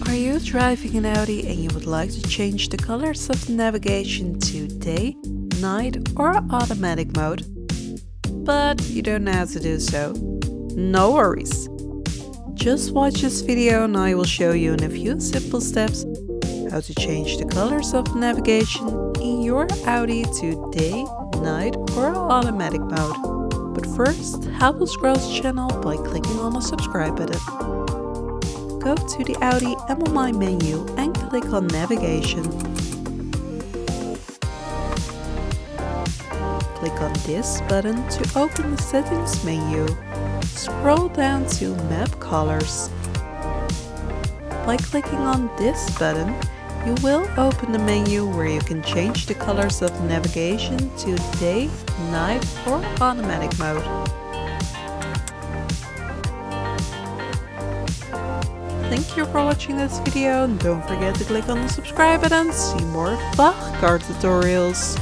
Are you driving an Audi and you would like to change the colors of the navigation to day, night or automatic mode, but you don't know how to do so? No worries! Just watch this video and I will show you in a few simple steps how to change the colors of the navigation in your Audi to day, night or automatic mode. But first, help us grow this channel by clicking on the subscribe button. Go to the Audi MMI menu and click on Navigation. Click on this button to open the Settings menu. Scroll down to Map Colors. By clicking on this button, you will open the menu where you can change the colors of the navigation to day, night or automatic mode. Thank you for watching this video and don't forget to click on the subscribe button to see more VAG Car Tutorials.